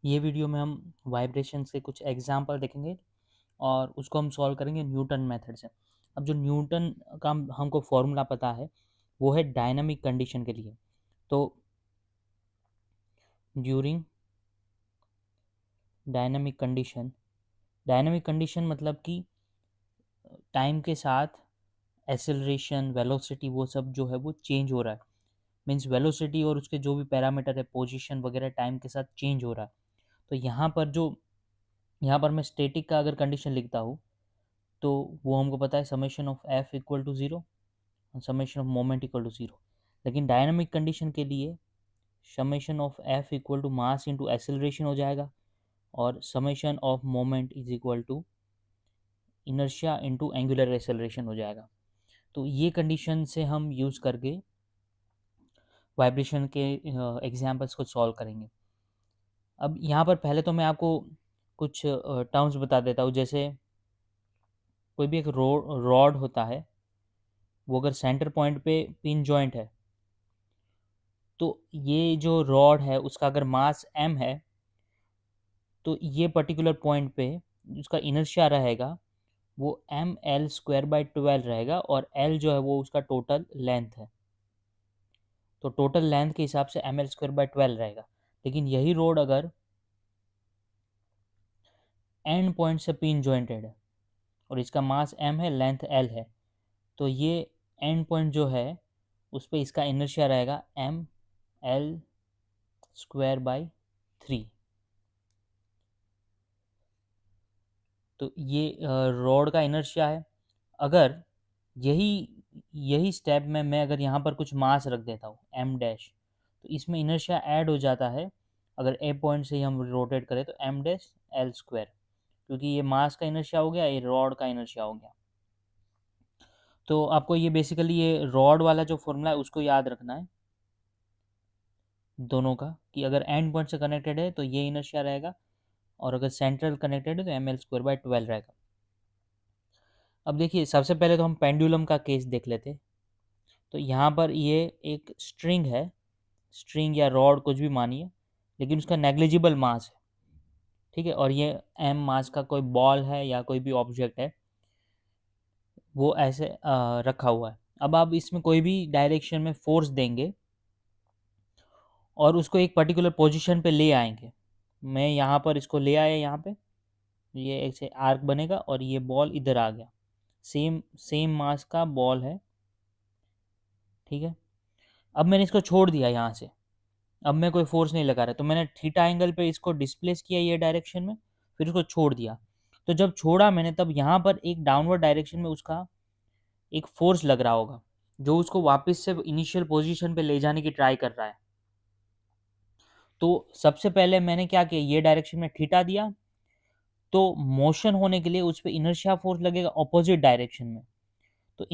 ये वीडियो में हम वाइब्रेशन से कुछ एग्जाम्पल देखेंगे और उसको हम सॉल्व करेंगे न्यूटन मेथड से। अब जो न्यूटन का हमको फॉर्मूला पता है वो है डायनामिक कंडीशन के लिए। तो ड्यूरिंग डायनामिक कंडीशन मतलब कि टाइम के साथ एक्सेलरेशन वेलोसिटी वो सब जो है वो चेंज हो रहा है। मीन्स वेलोसिटी और उसके जो भी पैरामीटर है पोजीशन वगैरह टाइम के साथ चेंज हो रहा है। तो यहाँ पर मैं स्टैटिक का अगर कंडीशन लिखता हूँ तो वो हमको पता है summation of F equal to zero, summation of moment equal to zero. लेकिन डायनामिक कंडीशन के लिए summation of F equal to mass into acceleration हो जाएगा और summation of moment is equal to inertia into angular acceleration हो जाएगा। तो ये कंडीशन से हम यूज़ करके वाइब्रेशन के एग्जाम्पल्स को सॉल्व करेंगे। अब यहाँ पर पहले तो मैं आपको कुछ टर्म्स बता देता हूँ। जैसे कोई भी एक रॉड होता है, वो अगर सेंटर पॉइंट पे पिन जॉइंट है तो ये जो रॉड है उसका अगर मास m है तो ये पर्टिकुलर पॉइंट पे उसका इनर्शिया रहेगा वो ml²/12 रहेगा और l जो है वो उसका टोटल लेंथ है। तो टोटल लेंथ के हिसाब से ml²/12 रहेगा। लेकिन यही रोड अगर एंड पॉइंट से पिन जॉइंटेड है और इसका मास m है लेंथ l है तो ये एंड पॉइंट जो है उस पर इसका इनर्शिया रहेगा ml²/3। तो ये रॉड का इनर्शिया है। अगर यही यही स्टेप में मैं अगर यहाँ पर कुछ मास रख देता हूँ m डैश, तो इसमें इनर्शिया ऐड हो जाता है। अगर ए पॉइंट से ही हम रोटेट करें तो m डैश l², क्योंकि ये मास का इनर्शिया हो गया, ये रॉड का इनर्शिया हो गया। तो आपको ये बेसिकली ये रॉड वाला जो फॉर्मूला है उसको याद रखना है दोनों का, कि अगर एंड पॉइंट से कनेक्टेड है तो ये इनर्शिया रहेगा और अगर सेंट्रल कनेक्टेड है तो ml²/12 रहेगा। अब देखिए सबसे पहले तो हम पेंडुलम का केस देख लेते हैं। तो यहाँ पर ये एक स्ट्रिंग है, स्ट्रिंग या रॉड कुछ भी मानिए, लेकिन उसका नेग्लिजिबल मास है, ठीक है। और ये m मास का कोई बॉल है या कोई भी ऑब्जेक्ट है वो ऐसे रखा हुआ है। अब आप इसमें कोई भी डायरेक्शन में फोर्स देंगे और उसको एक पर्टिकुलर पोजीशन पे ले आएंगे। मैं यहाँ पर इसको ले आया, यहाँ पे ये ऐसे आर्क बनेगा और ये बॉल इधर आ गया। सेम सेम मास का बॉल है, ठीक है। अब मैंने इसको छोड़ दिया यहाँ से, अब मैं कोई फोर्स नहीं लगा रहा, तो मैंने थीटा एंगल पे इसको डिस्प्लेस किया ये डायरेक्शन में, फिर उसको छोड़ दिया। तो जब छोड़ा मैंने तब यहाँ पर एक डाउनवर्ड डायरेक्शन में उसका एक फोर्स लग रहा होगा जो उसको वापस से इनिशियल पोजीशन पे ले जाने की ट्राई कर रहा है। तो सबसे पहले मैंने क्या किया, ये डायरेक्शन में थीटा दिया तो मोशन होने के लिए उस पर इनर्शिया फोर्स लगेगा ऑपोजिट डायरेक्शन में। तो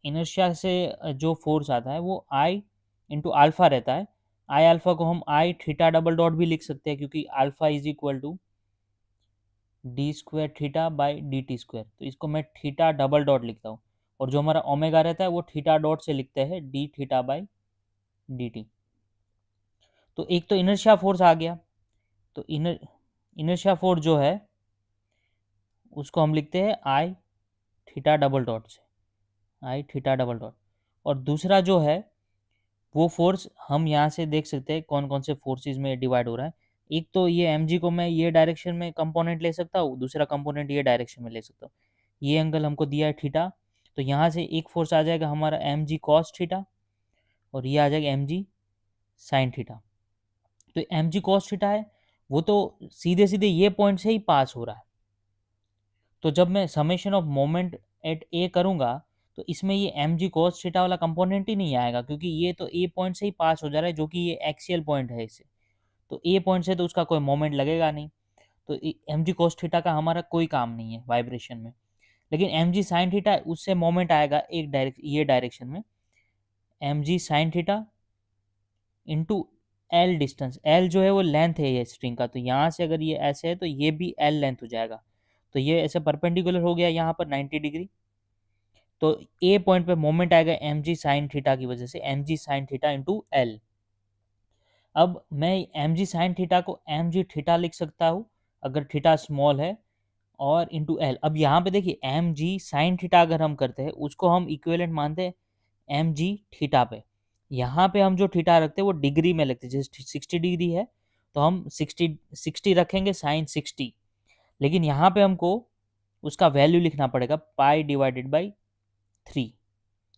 इनर्शिया से जो फोर्स आता है वो आई इंटू अल्फा रहता है। आई अल्फा को हम आई थीटा डबल डॉट भी लिख सकते हैं, क्योंकि alpha is equal to d² theta by dt²। तो इसको मैं थीटा डबल डॉट लिखता हूँ और जो हमारा ओमेगा रहता है वो थीटा डॉट से लिखते हैं d थीटा बाई dt। तो एक तो इनर्शिया फोर्स आ गया, तो इनर्शिया फोर्स जो है उसको हम लिखते हैं आई थीटा डबल डॉट से, आई थीटा डबल डॉट। और दूसरा जो है वो फोर्स हम यहाँ से देख सकते हैं कौन कौन से फोर्सेस में डिवाइड हो रहा है। एक तो ये mg को मैं ये डायरेक्शन में कंपोनेंट ले सकता हूँ, दूसरा कंपोनेंट ये डायरेक्शन में ले सकता हूँ। ये एंगल हमको दिया है थीटा, तो यहाँ से एक फोर्स आ जाएगा हमारा mg cos थीटा और ये आ जाएगा mg sin थीटा। तो mg cos थीटा है वो तो सीधे सीधे ये पॉइंट से ही पास हो रहा है। तो जब मैं समेशन ऑफ मोमेंट एट ए करूँगा तो इसमें ये mg cos थीटा वाला कंपोनेंट ही नहीं आएगा, क्योंकि ये तो ए पॉइंट से ही पास हो जा रहा है जो कि ये एक्सियल पॉइंट है इसे। तो ए पॉइंट से तो उसका कोई मोमेंट लगेगा नहीं, तो mg cos थीटा का हमारा कोई काम नहीं है वाइब्रेशन में। लेकिन mg sin थीटा उससे मोमेंट आएगा एक ये डायरेक्शन में, mg sin theta into L distance. L जो है वो लेंथ है ये स्ट्रिंग का, तो यहाँ से अगर ये ऐसे है तो ये भी एल लेंथ हो जाएगा। तो ये ऐसे परपेंडिकुलर हो गया यहाँ पर 90 डिग्री। तो ए पॉइंट पे मोमेंट आएगा mg sin थीटा की वजह से, mg sin theta into L. अब मैं एम जी साइन थीटा को एम जी थीटा लिख सकता हूँ अगर थीटा स्मॉल है, और इंटू एल। अब यहाँ पे देखिए एम जी साइन थीटा अगर हम करते हैं उसको हम इक्विवेलेंट मानते हैं एम जी थीटा पे। यहाँ पे हम जो थीटा रखते हैं वो डिग्री में लिखते हैं, जैसे 60 डिग्री है तो हम 60 रखेंगे साइन 60। लेकिन यहाँ पे हमको उसका वैल्यू लिखना पड़ेगा पाई डिवाइडेड बाई 3,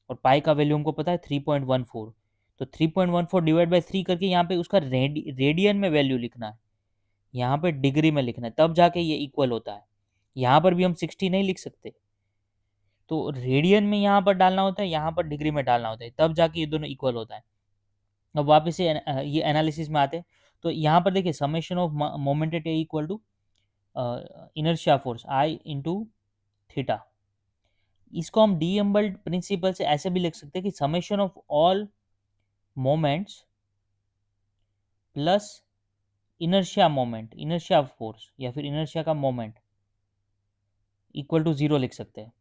और पाई का वैल्यू हमको पता है 3.14। तो 3.14 डिवाइड बाई 3 करके यहाँ पे उसका रेडियन में वैल्यू लिखना है, यहाँ पे डिग्री में लिखना है, तब जाके ये इक्वल होता है। यहाँ पर भी हम 60 नहीं लिख सकते, तो रेडियन में यहाँ पर डालना होता है, यहाँ पर डिग्री में डालना होता है, तब जाके ये दोनों इक्वल होता है। अब वापस से ये एनालिसिस में आते हैं, तो यहाँ पर देखिए summation of moment at A equal to inertia force I into theta. इसको हम डी एम्बल्ड प्रिंसिपल से ऐसे भी लिख सकते हैं कि summation of all moments plus inertia moment, inertia force या फिर इनर्शिया का मोमेंट इक्वल टू 0 लिख सकते हैं।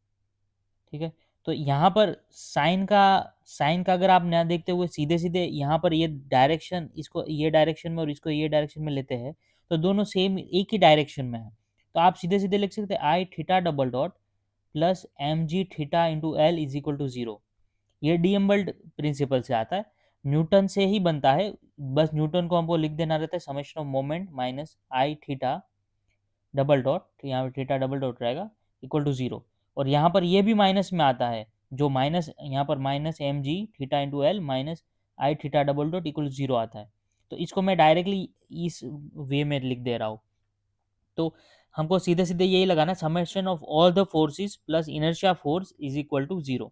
ठीक है, तो यहाँ पर साइन का अगर आप ना देखते हुए सीधे सीधे यहाँ पर ये डायरेक्शन, इसको ये डायरेक्शन में और इसको ये डायरेक्शन में लेते हैं तो दोनों सेम एक ही डायरेक्शन में है, तो आप सीधे सीधे लिख सकते हैं I theta double dot plus M G theta into L is equal to 0। ये डी एम्बल्ड प्रिंसिपल से आता है, न्यूटन से ही बनता है, बस न्यूटन को हमको लिख देना रहता है summation of moment minus I theta double dot, यहाँ पे थीटा डबल डॉट रहेगा इक्वल टू 0। और यहाँ पर ये भी माइनस में आता है, जो माइनस यहाँ पर minus M G theta into L minus I theta double dot equal to 0 आता है। तो इसको मैं डायरेक्टली इस वे में लिख दे रहा हूँ। तो हमको सीधे सीधे यही लगाना, summation of all the forces plus inertia force is equal to 0।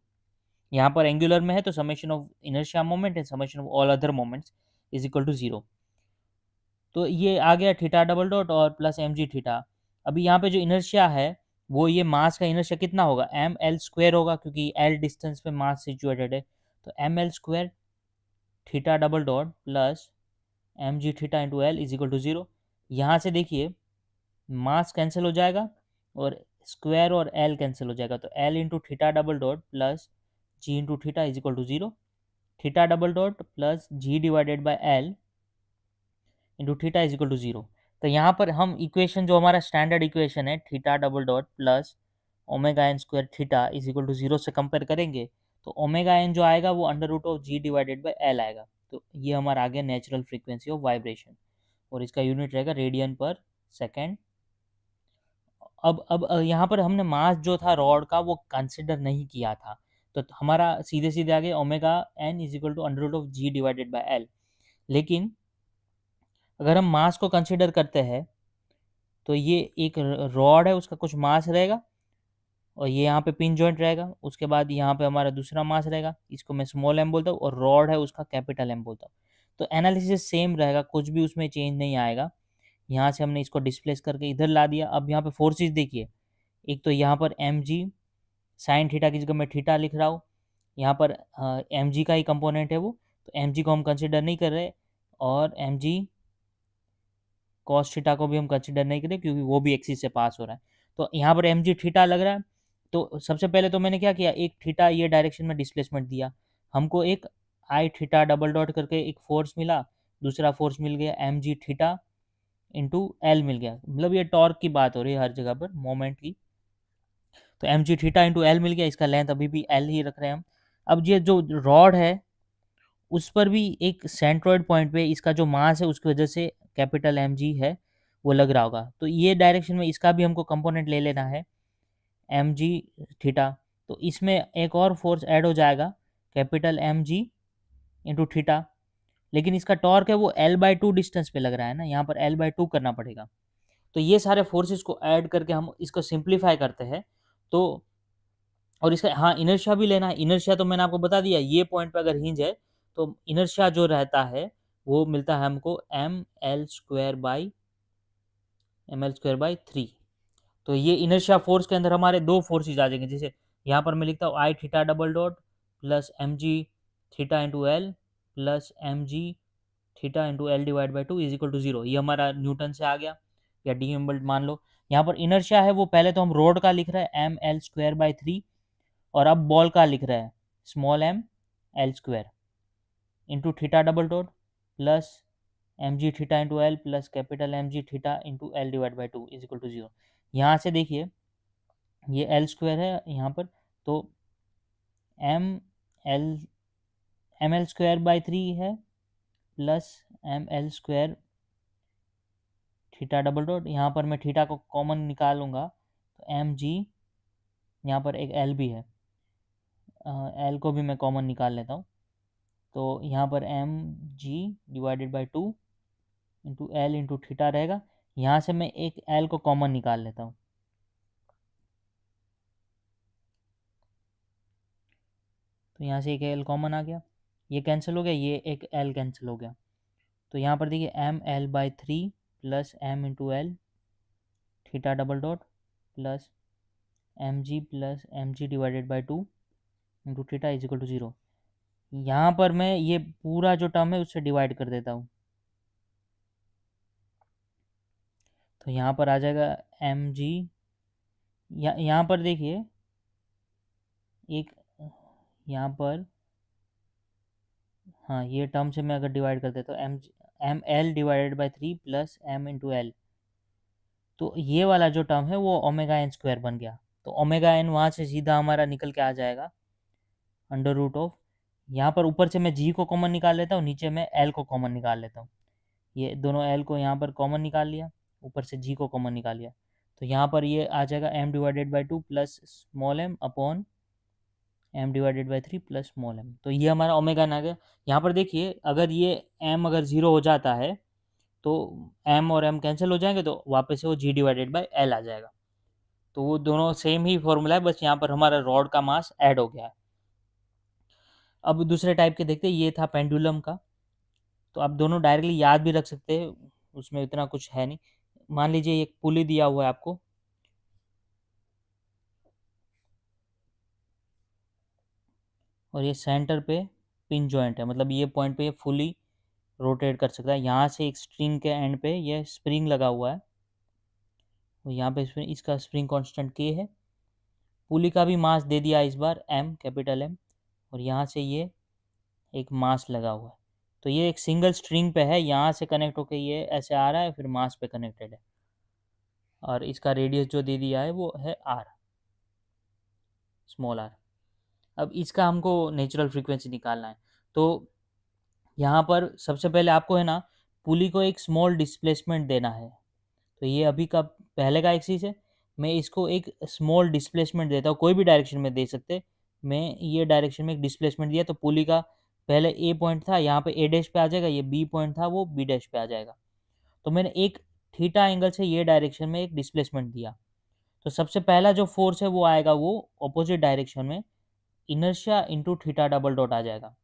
यहाँ पर एंगुलर में है तो summation of inertia moment and summation of all other moments is equal to 0। तो ये आ गया थीटा डबल डॉट और प्लस एम जी थीटा। अभी यहाँ पे जो इनर्शिया है वो ये मास का इनर्शिया कितना होगा, एम एल स्क्वायर होगा, क्योंकि एल डिस्टेंस पे मास सिचुएटेड है। तो M L square theta double dot plus M G theta into L is equal to 0। यहाँ से देखिए मास कैंसिल हो जाएगा और स्क्वायर और एल कैंसिल हो जाएगा, तो L into theta double dot plus G into theta is equal to 0। Theta double dot plus G divided by L into theta is equal to 0। तो यहाँ पर हम इक्वेशन जो हमारा स्टैंडर्ड इक्वेशन है theta double dot plus omega N square theta is equal to 0 से compare करेंगे तो ओमेगा एन जो आएगा वो under root of G divided by L आएगा। तो ये हमारा आ गया नेचुरल फ्रीक्वेंसी ऑफ वाइब्रेशन, और इसका यूनिट रहेगा रेडियन पर सेकेंड। अब यहाँ पर हमने मास जो था रॉड का वो कंसिडर नहीं किया था, तो हमारा सीधे सीधे आगे omega N is equal to under root of G divided by L. लेकिन अगर हम मास को कंसिडर करते हैं तो ये एक रॉड है, उसका कुछ मास रहेगा, और ये यहाँ पे पिन जॉइंट रहेगा, उसके बाद यहाँ पे हमारा दूसरा मास रहेगा, इसको मैं स्मॉल एम बोलता हूँ, और रॉड है उसका कैपिटल एम बोलता हूँ। तो एनालिसिस सेम रहेगा, कुछ भी उसमें चेंज नहीं आएगा। यहाँ से हमने इसको डिस्प्लेस करके इधर ला दिया। अब यहाँ पे फोर्सेस देखिए, एक तो यहाँ पर एम जी साइन थीटा की जगह मैं थीटा लिख रहा हूँ, यहाँ पर एम जी का ही कंपोनेंट है वो, तो एम जी को हम कंसिडर नहीं कर रहे, और एम जी कॉस थीटा को भी हम कंसिडर नहीं करें क्योंकि वो भी एक्सिस से पास हो रहा है। तो यहाँ पर एम जी थीटा लग रहा है, तो सबसे पहले तो मैंने क्या किया, एक थीटा ये डायरेक्शन में डिस्प्लेसमेंट दिया, हमको एक आई थीटा डबल डॉट करके एक फोर्स मिला, दूसरा फोर्स मिल गया M G theta into L मिल गया, मतलब ये टॉर्क की बात हो रही है हर जगह पर मोमेंट की। तो M G theta into L मिल गया, इसका लेंथ अभी भी एल ही रख रहे हैं हम। अब ये जो रॉड है उस पर भी एक सेंट्रॉइड पॉइंट पे इसका जो मास है उसकी वजह से कैपिटल एम जी है वो लग रहा होगा, तो ये डायरेक्शन में इसका भी हमको कंपोनेंट ले लेना है एम जी थीटा। तो इसमें एक और फोर्स ऐड हो जाएगा capital M G into theta, लेकिन इसका टॉर्क है वो एल बाई टू डिस्टेंस पे लग रहा है ना, यहाँ पर एल बाई टू करना पड़ेगा। तो ये सारे फोर्सेस को ऐड करके हम इसको सिंप्लीफाई करते हैं। तो और इसका हाँ इनर्शिया भी लेना है, इनर्शिया तो मैंने आपको बता दिया, ये पॉइंट पे अगर हिंज है तो इनर्शिया जो रहता है वो मिलता है हमको ml² बाई 3। तो ये इनर्शिया फोर्स के अंदर हमारे दो फोर्सेज आ जाएंगे, जैसे यहाँ पर मैं लिखता हूँ I theta double dot plus M G theta into L plus M G theta into L divide by 2 is equal to 0। ये हमारा न्यूटन से आ गया या डी एम्बल्ड मान लो। यहाँ पर इनर्शिया है वो पहले तो हम रोड का लिख रहे हैं ml² बाई 3, और अब बॉल का लिख रहे हैं small M L square into theta double dot plus M G theta into L plus capital M G theta into L divide by two is equal to 0। यहाँ से देखिए ये एल स्क्वायर है यहाँ पर, तो एम एल स्क्वायर बाई 3 है plus M L square theta double dot, यहाँ पर मैं थीटा को कॉमन निकालूंगा तो एम जी, यहाँ पर एक एल भी है, एल को भी मैं कॉमन निकाल लेता हूँ, तो यहाँ पर M G divided by 2 into L into theta रहेगा। यहाँ से मैं एक एल को कॉमन निकाल लेता हूँ, तो यहाँ से एक एल कॉमन आ गया, ये कैंसिल हो गया, ये एक एल कैंसिल हो गया। तो यहाँ पर देखिए M L by 3 plus M into L theta double dot plus M G divided by 2 into theta is equal to 0। यहाँ पर मैं ये पूरा जो टर्म है उससे डिवाइड कर देता हूँ, तो यहाँ पर आ जाएगा एम जी, यहाँ पर देखिए एक, यहाँ पर हाँ ये टर्म से मैं अगर डिवाइड कर देता हूँ M L divided by 3 plus M into L, तो ये वाला जो टर्म है वो ओमेगा एन स्क्वायर बन गया, तो ओमेगा एन वहाँ से सीधा हमारा निकल के आ जाएगा अंडर रूट ऑफ, यहाँ पर ऊपर से मैं जी को कॉमन निकाल लेता हूँ, नीचे मैं एल को कॉमन निकाल लेता हूँ, ये दोनों एल को यहाँ पर कॉमन निकाल लिया, ऊपर से जी को कॉमन निकाल लिया, तो यहाँ पर ये आ जाएगा M divided by 2 plus small M upon M divided by 3 plus small M, तो ये हमारा ओमेगा एन आ गया। यहाँ पर देखिए अगर ये एम अगर 0 हो जाता है तो एम और एम कैंसिल हो जाएंगे, तो वापस से वो जी डिवाइडेड बाई एल आ जाएगा, तो वो दोनों सेम ही फॉर्मूला है, बस यहाँ पर हमारा रॉड का मास ऐड हो गया है। अब दूसरे टाइप के देखते हैं, ये था पेंडुलम का, तो आप दोनों डायरेक्टली याद भी रख सकते हैं, उसमें इतना कुछ है नहीं। मान लीजिए एक पुली दिया हुआ है आपको, और ये सेंटर पे पिन जॉइंट है, मतलब ये पॉइंट पे ये फुली रोटेट कर सकता है, यहाँ से एक स्ट्रिंग के एंड पे ये स्प्रिंग लगा हुआ है, और यहाँ पे इसका स्प्रिंग कांस्टेंट के है, पुली का भी मास दे दिया इस बार एम, कैपिटल एम, और यहाँ से ये एक मास लगा हुआ है, तो ये एक सिंगल स्ट्रिंग पे है, यहाँ से कनेक्ट होकर ये ऐसे आ रहा है, फिर मास पे कनेक्टेड है, और इसका रेडियस जो दे दिया है वो है आर, स्मॉल आर। अब इसका हमको नेचुरल फ्रीक्वेंसी निकालना है, तो यहाँ पर सबसे पहले आपको है ना पुली को एक स्मॉल डिस्प्लेसमेंट देना है, तो ये अभी का पहले का एक्सिस है, मैं इसको एक स्मॉल डिस्प्लेसमेंट देता हूँ, कोई भी डायरेक्शन में दे सकते, मैं ये डायरेक्शन में एक डिस्प्लेसमेंट दिया, तो पुली का पहले ए पॉइंट था, यहाँ पे ए डैश पे आ जाएगा, ये बी पॉइंट था वो बी डैश पे आ जाएगा, तो मैंने एक थीटा एंगल से ये डायरेक्शन में एक डिस्प्लेसमेंट दिया, तो सबसे पहला जो फोर्स है वो आएगा वो ऑपोजिट डायरेक्शन में inertia into theta double dot आ जाएगा।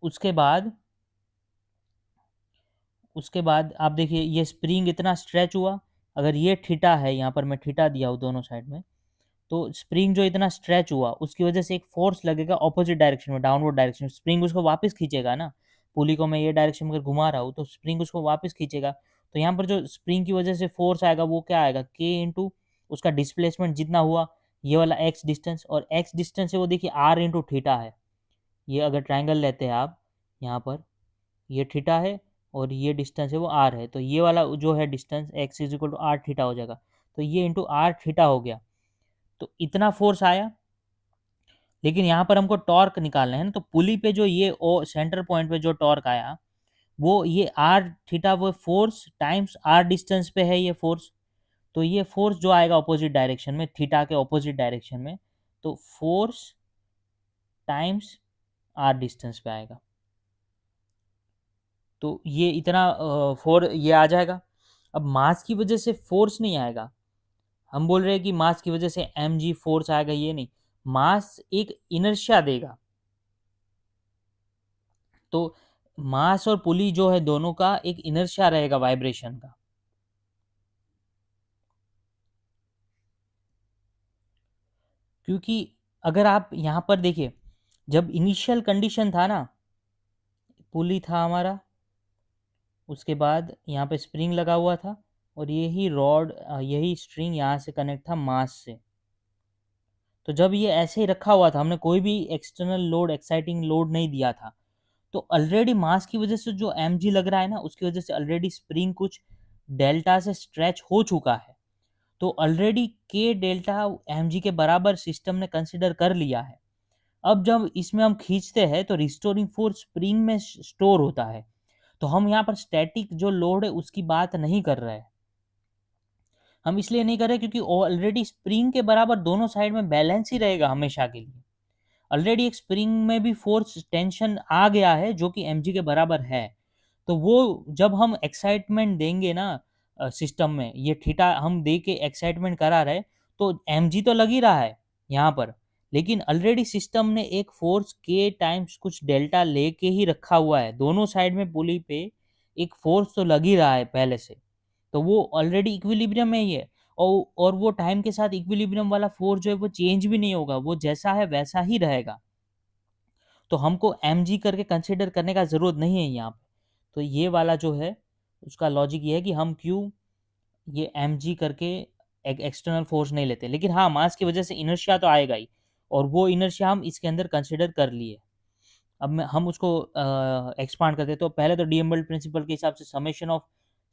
उसके बाद आप देखिए ये स्प्रिंग इतना स्ट्रेच हुआ, अगर ये थीटा है, यहाँ पर मैं थीटा दिया हूँ दोनों साइड में, तो स्प्रिंग जो इतना स्ट्रेच हुआ उसकी वजह से एक फोर्स लगेगा ऑपोजिट डायरेक्शन में, डाउनवर्ड डायरेक्शन में, स्प्रिंग उसको वापस खींचेगा ना, पुली को मैं ये डायरेक्शन में अगर घुमा रहा हूँ तो स्प्रिंग उसको वापस खींचेगा, तो यहाँ पर जो स्प्रिंग की वजह से फोर्स आएगा वो क्या आएगा, के इंटू उसका डिस्प्लेसमेंट जितना हुआ, ये वाला एक्स डिस्टेंस, और एक्स डिस्टेंस है वो देखिए आर इंटू थीटा है, ये अगर ट्राइंगल लेते हैं आप, यहाँ पर ये थीटा है और ये डिस्टेंस है वो आर है, तो ये वाला जो है distance X is equal to R theta हो जाएगा, तो ये इंटू आर थीटा हो गया, तो इतना फोर्स आया। लेकिन यहाँ पर हमको टॉर्क निकालना है ना, तो पुली पे जो ये ओ सेंटर पॉइंट पे जो टॉर्क आया वो ये आर थीटा वो फोर्स टाइम्स आर डिस्टेंस पे है ये फोर्स, तो ये फोर्स जो आएगा ऑपोजिट डायरेक्शन में, थीटा के ऑपोजिट डायरेक्शन में, तो फोर्स टाइम्स आर डिस्टेंस पे आएगा, तो ये इतना फोर ये आ जाएगा। अब मास की वजह से फोर्स नहीं आएगा, हम बोल रहे हैं कि मास की वजह से एम जी फोर्स आएगा, ये नहीं, मास एक इनर्शिया देगा, तो मास और पुली जो है दोनों का एक इनर्शिया रहेगा वाइब्रेशन का, क्योंकि अगर आप यहाँ पर देखिए जब इनिशियल कंडीशन था ना, पुली था हमारा, उसके बाद यहाँ पे स्प्रिंग लगा हुआ था, और यही रॉड यही स्ट्रिंग यहाँ से कनेक्ट था मास से, तो जब ये ऐसे ही रखा हुआ था, हमने कोई भी एक्सटर्नल लोड एक्साइटिंग लोड नहीं दिया था, तो ऑलरेडी मास की वजह से जो mg लग रहा है ना, उसकी वजह से ऑलरेडी स्प्रिंग कुछ डेल्टा से स्ट्रेच हो चुका है। तो ऑलरेडी के डेल्टा mg के बराबर सिस्टम ने कंसिडर कर लिया है। अब जब इसमें हम खींचते हैं तो रिस्टोरिंग फोर्स स्प्रिंग में स्टोर होता है। तो हम यहाँ पर स्टैटिक जो लोड है उसकी बात नहीं कर रहे हैं। हम इसलिए नहीं कर रहे क्योंकि ऑलरेडी स्प्रिंग के बराबर दोनों साइड में बैलेंस ही रहेगा हमेशा के लिए। ऑलरेडी एक स्प्रिंग में भी फोर्स टेंशन आ गया है जो कि mg के बराबर है। तो वो जब हम एक्साइटमेंट देंगे ना सिस्टम में, ये थीटा हम दे के एक्साइटमेंट करा रहे, तो mg तो लग ही रहा है यहाँ पर, लेकिन ऑलरेडी सिस्टम ने एक फोर्स के टाइम्स कुछ डेल्टा लेके ही रखा हुआ है। दोनों साइड में पुली पे एक फोर्स तो लग ही रहा है पहले से। तो वो ऑलरेडी इक्विलिब्रियम में ही है। और वो टाइम के साथ इक्विलिब्रियम वाला फोर्स जो है वो चेंज भी नहीं होगा, वो जैसा है वैसा ही रहेगा। तो हमको mg करके कंसिडर करने का ज़रूरत नहीं है यहाँ पे। तो ये वाला जो है उसका लॉजिक ये है कि हम क्यों ये mg करके एक एक्सटर्नल फोर्स नहीं लेते। लेकिन हाँ, मास की वजह से इनर्शिया तो आएगा ही, और वो इनर्शिया हम इसके अंदर कंसिडर कर लिए। अब हम उसको एक्सपांड करते हैं। तो पहले तो डीएम्बर्ट प्रिंसिपल के हिसाब से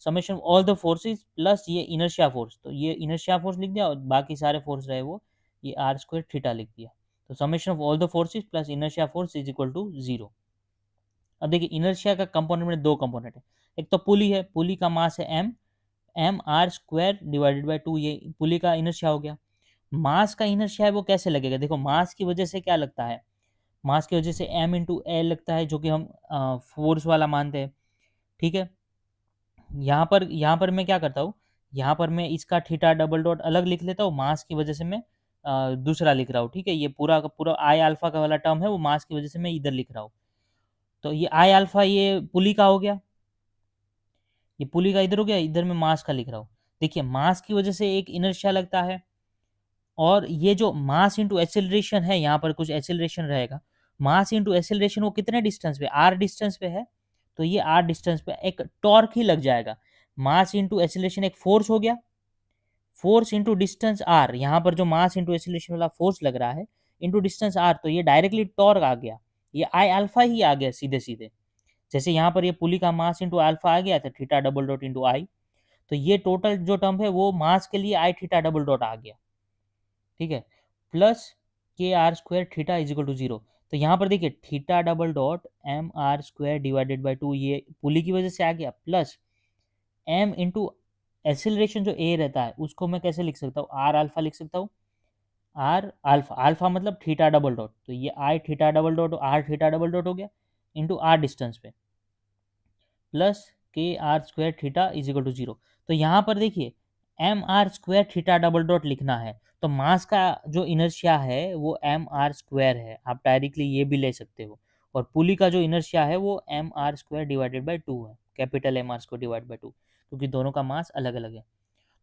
summation all the forces plus ये इनर्शिया फोर्स, तो ये इनर्शिया फोर्स लिख दिया और बाकी सारे फोर्स रहे वो ये आर स्क्वायर थीटा लिख दिया। तो summation of all the forces plus inertia force is equal to 0। अब देखिए इनर्शिया का कंपोनेंट में दो कंपोनेंट है। एक तो पुली है, पुली का मास है M R square divided by 2, ये पुली का इनर्शिया हो गया। मास का इनर्शिया है वो कैसे लगेगा, देखो मास की वजह से क्या लगता है, मास की वजह से m इंटू एल लगता है, जो कि हम फोर्स वाला मानते हैं। ठीक है, यहाँ पर मैं क्या करता हूँ, यहाँ पर मैं इसका थीटा डबल डॉट अलग लिख लेता हूँ, मास की वजह से मैं दूसरा लिख रहा हूँ। ठीक है, ये पूरा का पूरा आई अल्फा का वाला टर्म है वो मास की वजह से मैं इधर लिख रहा हूँ। तो ये आई अल्फा ये पुली का हो गया, ये पुली का इधर हो गया, इधर मैं मास का लिख रहा हूँ। देखिए मास की वजह से एक इनर्शिया लगता है, और ये जो मास इंटू एक्सेलरेशन है, यहाँ पर कुछ एक्सेलरेशन रहेगा। मास इंटू एक्सेलरेशन वो कितने डिस्टेंस पे, आर डिस्टेंस पे है, तो ये आर डिस्टेंस पे एक टॉर्क ही लग जाएगा। मास इंटू एक्सेलरेशन एक फोर्स हो गया, फोर्स इंटू डिस्टेंस आर, यहाँ पर जो मास इंटू एक्सेलरेशन वाला फोर्स लग रहा है इंटू डिस्टेंस आर, तो ये डायरेक्टली टॉर्क आ गया, ये आई अल्फा ही आ गया सीधे सीधे। जैसे यहाँ पर ये पुली का मास इंटू अल्फा आ गया था थीटा डबल डॉट इंटू आई, तो ये टोटल जो टर्म है वो मास के लिए आई थीटा डबल डॉट आ गया। ठीक है, plus K R square theta is equal to 0। तो यहाँ पर देखिए theta double dot M R square divided by 2, ये पुली की वजह से आ गया, प्लस एम इंटू एसिलरेशन जो ए रहता है उसको मैं कैसे लिख सकता हूँ, आर अल्फा लिख सकता हूँ। आर अल्फा, अल्फा मतलब थीटा डबल डॉट, तो ये I theta double dot R theta double dot हो गया इंटू आर डिस्टेंस पे, plus K R square theta is equal to 0। तो यहाँ पर देखिए M R square theta double dot लिखना है, तो मास का जो इनर्शिया है वो एम आर स्क्वायर है, आप डायरेक्टली ये भी ले सकते हो। और पुली का जो इनर्शिया है वो M R square divided by 2 है, capital M R square divide by 2, क्योंकि दोनों का मास अलग अलग है।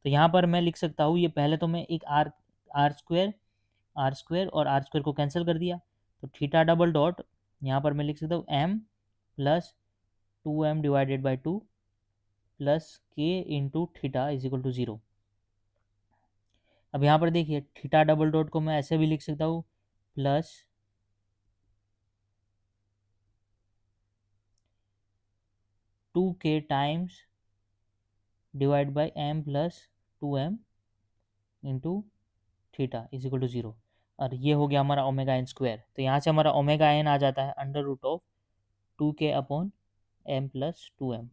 तो यहाँ पर मैं लिख सकता हूँ, ये पहले तो मैं एक आर स्क्वायर और आर स्क्वायर को कैंसिल कर दिया, तो थीटा डबल डॉट यहाँ पर मैं लिख सकता हूँ M plus 2m divided by 2 plus K into theta is equal to 0। अब यहाँ पर देखिए थीटा डबल डॉट को मैं ऐसे भी लिख सकता हूँ, plus 2k times divide by m plus 2m into theta is equal to 0। और ये हो गया हमारा ओमेगा एन स्क्वायर, तो यहाँ से हमारा ओमेगा एन आ जाता है under root of 2k upon m plus 2m।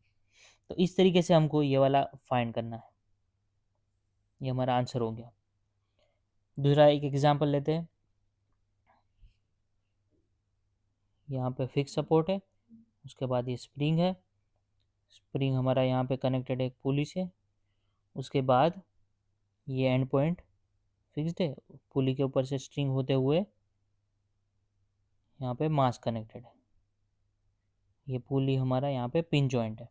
तो इस तरीके से हमको ये वाला फाइंड करना है, ये हमारा आंसर हो गया। दूसरा एक एग्जांपल लेते हैं। यहाँ पे फिक्स सपोर्ट है, उसके बाद ये स्प्रिंग है, स्प्रिंग हमारा यहाँ पे कनेक्टेड है एक पुली से, उसके बाद ये एंड पॉइंट फिक्स्ड है, पुली के ऊपर से स्ट्रिंग होते हुए यहाँ पे मास कनेक्टेड है। ये पुली हमारा यहाँ पे पिन जॉइंट है,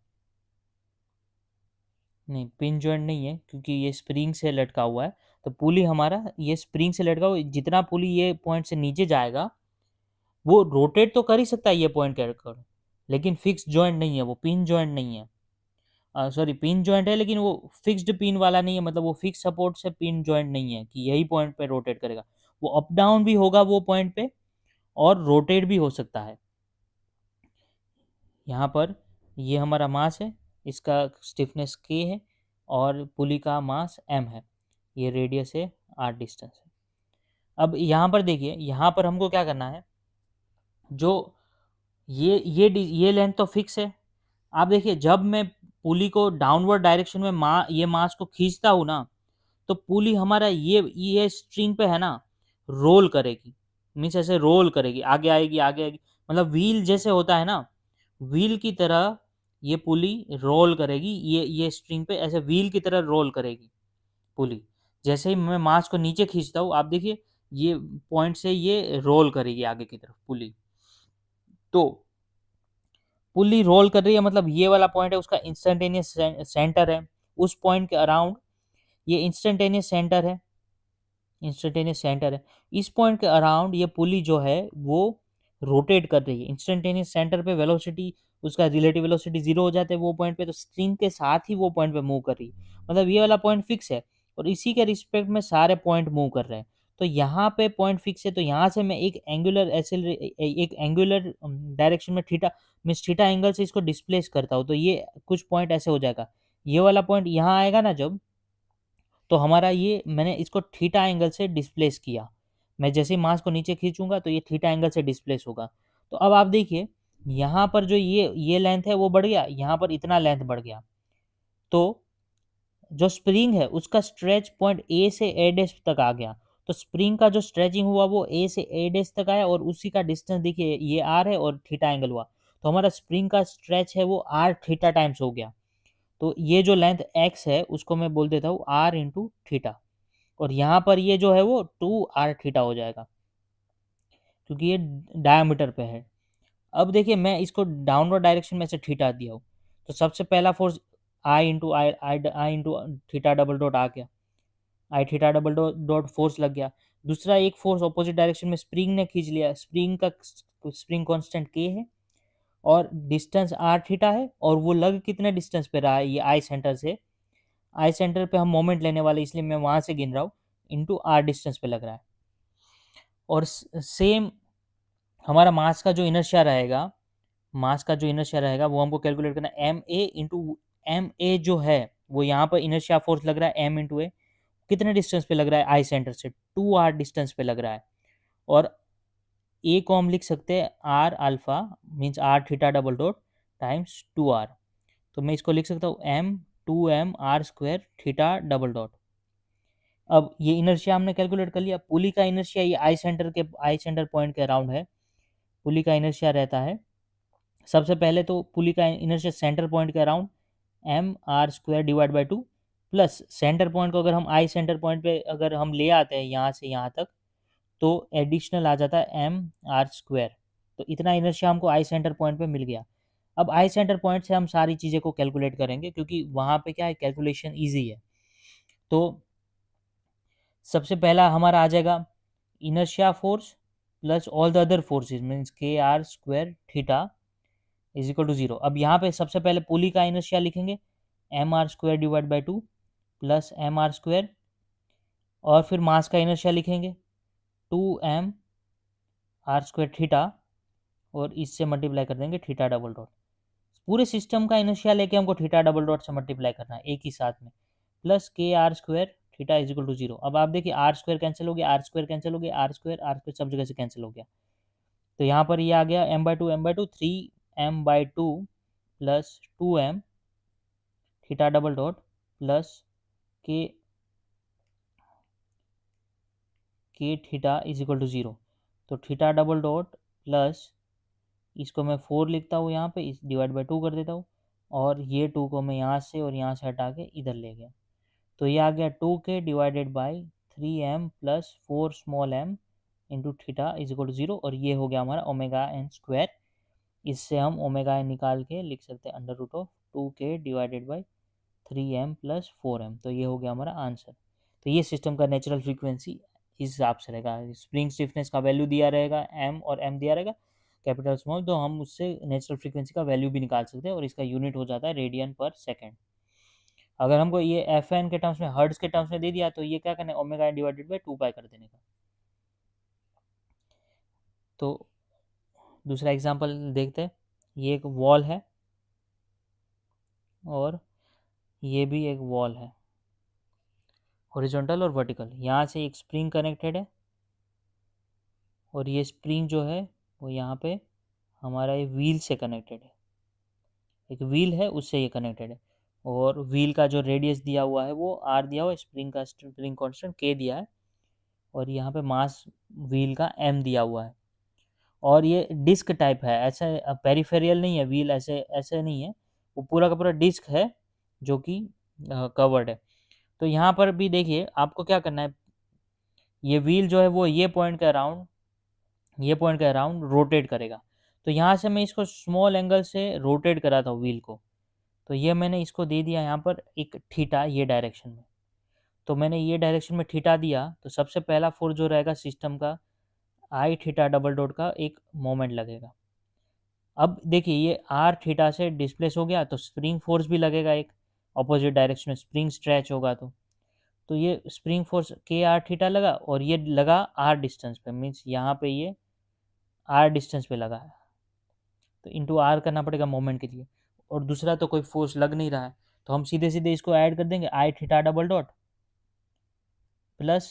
नहीं पिन जॉइंट नहीं है क्योंकि ये स्प्रिंग से लटका हुआ है। तो पुली हमारा ये स्प्रिंग से लटका हुआ, जितना पुली ये पॉइंट से नीचे जाएगा वो रोटेट तो कर ही सकता है ये पॉइंट कर, लेकिन फिक्स जॉइंट नहीं है, वो पिन जॉइंट नहीं है। सॉरी पिन जॉइंट है लेकिन वो फिक्स्ड पिन वाला नहीं है, मतलब वो फिक्स सपोर्ट से पिन जॉइंट नहीं है कि यही पॉइंट पे रोटेट करेगा। वो अप डाउन भी होगा वो पॉइंट पे, और रोटेट भी हो सकता है। यहाँ पर ये हमारा मास है, इसका स्टिफनेस k है और पुली का मास m है, ये रेडियस है r डिस्टेंस है। अब यहाँ पर देखिए, यहाँ पर हमको क्या करना है, जो ये लेंथ तो फिक्स है। आप देखिए, जब मैं पुली को डाउनवर्ड डायरेक्शन में ये मास को खींचता हूँ ना, तो पुली हमारा ये स्ट्रिंग पे है ना, रोल करेगी, मीन्स ऐसे रोल करेगी, आगे आएगी आगे आएगी, मतलब व्हील जैसे होता है ना, व्हील की तरह ये पुली रोल करेगी, ये स्ट्रिंग पे ऐसे व्हील की तरह रोल करेगी पुली। जैसे ही मैं मास को नीचे खींचता हूँ, आप देखिए ये पॉइंट से ये रोल करेगी आगे की तरफ पुली। तो पुली रोल कर रही है, मतलब ये वाला पॉइंट है उसका इंस्टेंटेनियस सेंटर है, उस पॉइंट के अराउंड ये इंस्टेंटेनियस सेंटर है, इंस्टेंटेनियस सेंटर है। इस पॉइंट के अराउंड ये पुली जो है वो रोटेट कर रही है। इंस्टेंटेनियस सेंटर पे वेलोसिटी, उसका रिलेटिव वेलोसिटी जीरो हो जाता है वो पॉइंट पे, तो स्ट्रिंग के साथ ही वो पॉइंट पे मूव कर रही है, मतलब ये वाला पॉइंट फिक्स है और इसी के रिस्पेक्ट में सारे पॉइंट मूव कर रहे हैं। तो यहाँ पे पॉइंट फिक्स है, तो यहाँ से मैं एक एंगुलर डायरेक्शन में थीटा मीन्स थीटा एंगल से इसको डिस्प्लेस करता हूँ, तो ये कुछ पॉइंट ऐसे हो जाएगा। ये वाला पॉइंट यहाँ आएगा ना जब, तो हमारा ये मैंने इसको थीटा एंगल से डिस्प्लेस किया। मैं जैसे ही मास को नीचे खींचूंगा तो ये थीटा एंगल से डिस्प्लेस होगा। तो अब आप देखिए, यहाँ पर जो ये लेंथ है वो बढ़ गया, यहाँ पर इतना लेंथ बढ़ गया। तो जो स्प्रिंग है उसका स्ट्रेच पॉइंट ए से ए डैश तक आ गया। तो स्प्रिंग का जो स्ट्रेचिंग हुआ वो ए से ए डैश तक आया और उसी का डिस्टेंस देखिए ये आर है और थीटा एंगल हुआ, तो हमारा स्प्रिंग का स्ट्रेच है वो आर थीटा टाइम्स हो गया। तो ये जो लेंथ एक्स है उसको मैं बोल देता हूँ आर इंटू थीटा, और यहाँ पर ये जो है वो टू आर थीटा हो जाएगा क्योंकि ये डायमीटर पे है। अब देखिए, मैं इसको डाउनवर्ड डायरेक्शन में से थीटा दिया हूँ, तो सबसे पहला force I into theta double dot आ गया, आई थीटा डबल डॉट फोर्स लग गया। दूसरा एक फोर्स ऑपोजिट डायरेक्शन में स्प्रिंग ने खींच लिया, स्प्रिंग कांस्टेंट के है और डिस्टेंस आर थीटा है, और वो लग कितने डिस्टेंस पे रहा है, ये आई सेंटर से, आई सेंटर पे हम मोमेंट लेने वाले इसलिए मैं वहां से गिन रहा हूँ, इंटू आर डिस्टेंस पे लग रहा है। और सेम हमारा मास का जो इनर्शिया रहेगा, मास का जो इनर्शिया रहेगा वो हमको कैलकुलेट करना है, M A into M A जो है वो यहाँ पर इनर्शिया फोर्स लग रहा है एम इंटू ए, कितने डिस्टेंस पे लग रहा है आई सेंटर से, टू आर डिस्टेंस पे लग रहा है। और ए को हम लिख सकते हैं R alpha means R theta double dot times two R, तो मैं इसको लिख सकता हूँ M two M R square theta double dot. अब ये इनर्शिया हमने कैलकुलेट कर लिया। पुली का इनर्शिया ये आई सेंटर पॉइंट के अराउंड है, पुली का इनर्शिया रहता है। सबसे पहले तो पुली का इनर्शिया सेंटर पॉइंट के around M R square divide by two, plus centre point को अगर हम आई सेंटर पॉइंट पे अगर हम ले आते हैं यहाँ से यहाँ तक, तो एडिशनल आ जाता है एम आर स्क्वायर। तो इतना इनर्शिया हमको आई सेंटर पॉइंट पे मिल गया। अब आई सेंटर पॉइंट से हम सारी चीज़ें को कैलकुलेट करेंगे क्योंकि वहाँ पे क्या है, कैलकुलेशन ईजी है। तो सबसे पहला हमारा आ जाएगा inertia force plus all the other forces means K R square theta is equal to zero. अब यहाँ पे सबसे पहले पुली का इनर्शिया लिखेंगे M R square divide by two plus M R square, और फिर मास का इनर्शिया लिखेंगे two M R square theta, और इससे मल्टीप्लाई कर देंगे थीटा डबल डॉट। पूरे सिस्टम का इनर्शिया लेके हमको थीटा डबल डॉट से मल्टीप्लाई करना है एक ही साथ में, plus K R square theta is equal to zero. अब आप देखिए आर स्क्वायर कैंसिल हो गया, आर स्क्वायर कैंसिल हो गया, आर स्क्वायर सब जगह से कैंसिल हो गया। तो यहाँ पर ये आ गया M by two three M by two plus two M theta double dot plus K theta is equal to zero. तो थीटा डबल डॉट प्लस इसको मैं 4 लिखता हूँ यहाँ पे, इस डिवाइड बाई 2 कर देता हूँ, और ये 2 को मैं यहाँ से और यहाँ से हटा के इधर ले गया। तो ये आ गया 2k divided by 3m plus 4 small m into theta is equal to zero, और ये हो गया हमारा ओमेगा एन स्क्वायर। इससे हम ओमेगा एन निकाल के लिख सकते हैं under root of 2k divided by 3m plus 4m। तो ये हो गया हमारा आंसर। तो ये सिस्टम का नेचुरल फ्रीक्वेंसी इस हिसाब से रहेगा, स्प्रिंग स्टिफनेस का वैल्यू दिया रहेगा m और m दिया रहेगा कैपिटल स्मॉल, तो हम उससे नेचुरल फ्रीक्वेंसी का वैल्यू भी निकाल सकते हैं और इसका यूनिट हो जाता है रेडियन पर सेकेंड। अगर हमको ये एफ एन के टर्म्स में हर्ट्ज के टर्म्स में दे दिया तो ये क्या करना है, ओमेगा एन डिवाइडेड बाई 2 पाई कर देने का। तो दूसरा एग्जांपल देखते हैं। ये एक वॉल है और ये भी एक वॉल है, हॉरिजॉन्टल और वर्टिकल। यहाँ से एक स्प्रिंग कनेक्टेड है और ये स्प्रिंग जो है वो यहाँ पे हमारा ये व्हील से कनेक्टेड है, एक व्हील है उससे ये कनेक्टेड है। और व्हील का जो रेडियस दिया हुआ है वो आर दिया हुआ है, स्प्रिंग का स्प्रिंग कांस्टेंट के दिया है, और यहाँ पे मास व्हील का एम दिया हुआ है। और ये डिस्क टाइप है, ऐसा पेरिफेरियल नहीं है व्हील, ऐसे ऐसे नहीं है, वो पूरा का पूरा डिस्क है जो कि कवर्ड है। तो यहाँ पर भी देखिए आपको क्या करना है, ये व्हील जो है वो ये पॉइंट के अराउंड रोटेट करेगा। तो यहाँ से मैं इसको स्मॉल एंगल से रोटेट कराता हूँ व्हील को। तो ये मैंने इसको दे दिया यहाँ पर एक थीटा ये डायरेक्शन में। तो मैंने ये डायरेक्शन में थीटा दिया, तो सबसे पहला फोर्स जो रहेगा सिस्टम का, आई थीटा डबल डॉट का एक मोमेंट लगेगा। अब देखिए ये आर थीटा से डिस्प्लेस हो गया, तो स्प्रिंग फोर्स भी लगेगा एक ऑपोजिट डायरेक्शन में, स्प्रिंग स्ट्रेच होगा तो ये स्प्रिंग फोर्स के आर थीटा लगा और ये लगा आर डिस्टेंस पे, मीन्स यहाँ पे ये आर डिस्टेंस पे लगा है, तो इंटू आर करना पड़ेगा मोमेंट के लिए। और दूसरा तो कोई फोर्स लग नहीं रहा है, तो हम सीधे सीधे इसको ऐड कर देंगे, I theta double dot plus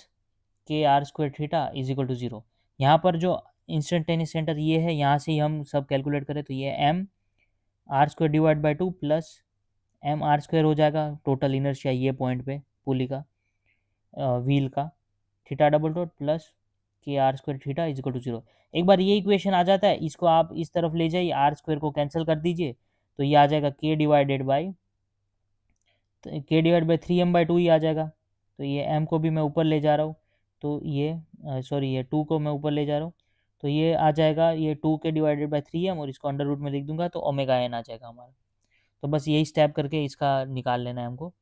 K R square theta is equal to 0। यहाँ पर जो इंस्टेंटेनियस सेंटर ये है, यहाँ से ही हम सब कैलकुलेट करें तो ये M R square divide by 2 plus M R square हो जाएगा टोटल इनर्शिया ये पॉइंट पे पुली का, व्हील का, theta double dot plus K R square theta is equal to 0। एक बार ये इक्वेशन आ जाता है, इसको आप इस तरफ ले जाइए, आर स्क्वायर को कैंसिल कर दीजिए, तो ये आ जाएगा के डिवाइड बाई 3m/2 ही आ जाएगा। तो ये m को भी मैं ऊपर ले जा रहा हूँ, तो ये सॉरी ये 2 को मैं ऊपर ले जा रहा हूँ, तो ये आ जाएगा ये 2 के डिवाइडेड बाई 3m, और इसको अंडर रूट में लिख दूंगा तो ओमेगा एन आ जाएगा हमारा। तो बस यही स्टेप करके इसका निकाल लेना है हमको।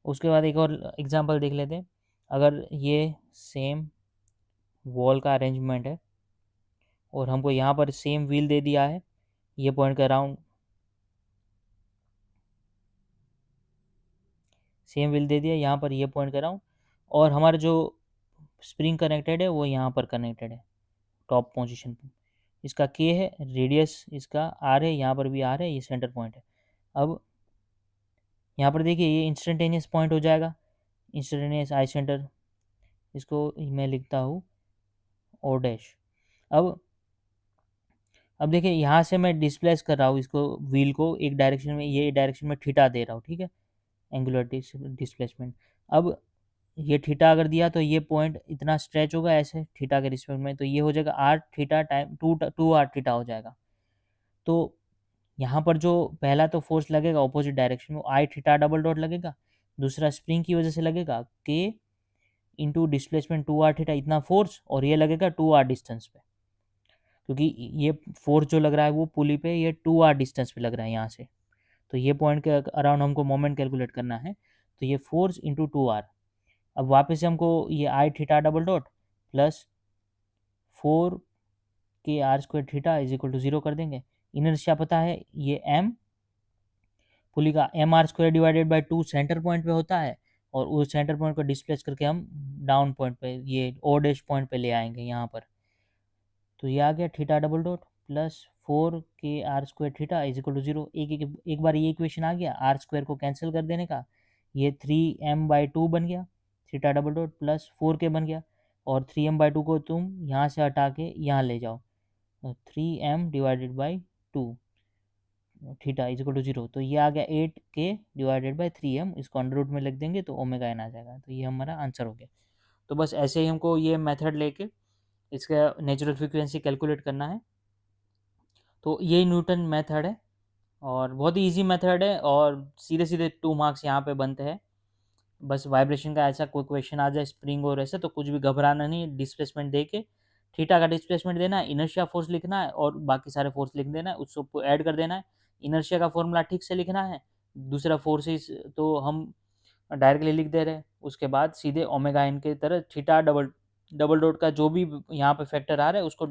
उसके बाद एक और एग्जांपल देख लेते हैं। अगर ये सेम वॉल का अरेंजमेंट है और हमको यहाँ पर सेम व्हील दे दिया है, ये पॉइंट के अराउंड सेम व्हील दे दिया, यहाँ पर ये पॉइंट कर रहा हूँ, और हमारा जो स्प्रिंग कनेक्टेड है वो यहाँ पर कनेक्टेड है टॉप पोजीशन पे। इसका के है, रेडियस इसका आर है, यहाँ पर भी आर है, ये सेंटर पॉइंट है। अब यहाँ पर देखिए ये इंस्टेंटेनियस पॉइंट हो जाएगा, इंस्टेंटेनियस आई सेंटर, इसको मैं लिखता हूँ ओ डैश। अब देखिए यहाँ से मैं डिस्प्लेस कर रहा हूँ इसको, व्हील को एक डायरेक्शन में, ये डायरेक्शन में थीटा दे रहा हूँ, ठीक है, एंगुलर डिस्प्लेसमेंट। अब ये थीटा अगर दिया तो ये पॉइंट इतना स्ट्रेच होगा ऐसे थीटा के रिस्पेक्ट में, तो ये हो जाएगा R theta time two R theta हो जाएगा। तो यहाँ पर जो पहला तो फोर्स लगेगा ऑपोजिट डायरेक्शन में, आई थीटा डबल डॉट लगेगा, दूसरा स्प्रिंग की वजह से लगेगा के इंटू डिस्प्लेसमेंट 2r थीटा इतना फोर्स, और ये लगेगा 2r डिस्टेंस पे, क्योंकि ये फोर्स जो लग रहा है वो पुली पे ये 2r डिस्टेंस पे लग रहा है यहाँ से। तो ये पॉइंट के अराउंड हमको मोमेंट कैलकुलेट करना है, तो ये फोर्स इंटू 2r। अब वापस से हमको ये I theta double dot plus 4 K R square theta is equal to 0 कर देंगे। इनर्शिया पता है ये एम पुली का M R square divided by 2 centre point पे होता है, और उस सेंटर पॉइंट को डिस्प्लेस करके हम डाउन पॉइंट पे ये ओ डैश पॉइंट पे ले आएंगे यहाँ पर। तो ये आ गया theta double dot plus 4 K R square theta is equal to 0। एक बार ये इक्वेशन आ गया, आर स्क्वायर को कैंसिल कर देने का, ये 3m/2 बन गया, theta double dot plus 4k बन गया, और 3m/2 को तुम यहाँ से हटा के यहाँ ले जाओ, 3m divided by 2 theta is equal to 0। तो ये आ गया 8k डिवाइडेड बाई 3m, इसको अंडर रूट में लिख देंगे तो ओमेगा एन आ जाएगा। तो ये हमारा आंसर हो गया। तो बस ऐसे ही हमको ये मेथड लेके इसका नेचुरल फ्रीक्वेंसी कैलकुलेट करना है। तो ये न्यूटन मेथड है और बहुत ही ईजी मेथड है, और सीधे सीधे 2 मार्क्स यहाँ पे बनते हैं। बस वाइब्रेशन का ऐसा कोई क्वेश्चन आ जाए स्प्रिंग और ऐसे, तो कुछ भी घबराना नहीं, डिस्प्लेसमेंट दे के थीटा का डिस्प्लेसमेंट देना है, इनर्शिया फोर्स लिखना है और बाकी सारे फोर्स लिख देना है, उसको ऐड कर देना है। इनर्शिया का फॉर्मूला ठीक से लिखना है, दूसरा फोर्सेस तो हम डायरेक्टली लिख दे रहे हैं। उसके बाद सीधे ओमेगा एन के तरह थीटा डबल डॉट का जो भी यहाँ पे फैक्टर आ रहा है उसको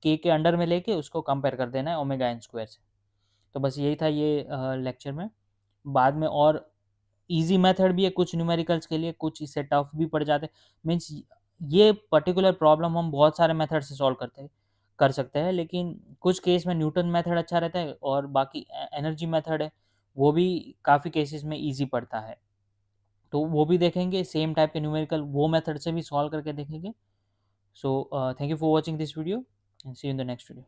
के अंडर में लेके उसको कंपेयर कर देना है ओमेगा एन स्क्वायर से। तो बस यही था ये लेक्चर में। बाद में और इजी मेथड भी है कुछ न्यूमेरिकल्स के लिए, कुछ इससे टफ भी पड़ जाते हैं। मीन्स ये पर्टिकुलर प्रॉब्लम हम बहुत सारे मेथड से सॉल्व करते हैं, कर सकते हैं, लेकिन कुछ केस में न्यूटन मेथड अच्छा रहता है और बाकी एनर्जी मेथड है वो भी काफ़ी केसेस में इजी पड़ता है, तो वो भी देखेंगे, सेम टाइप के न्यूमेरिकल वो मेथड से भी सॉल्व करके देखेंगे. So thank you for watching this video and see you in the next video.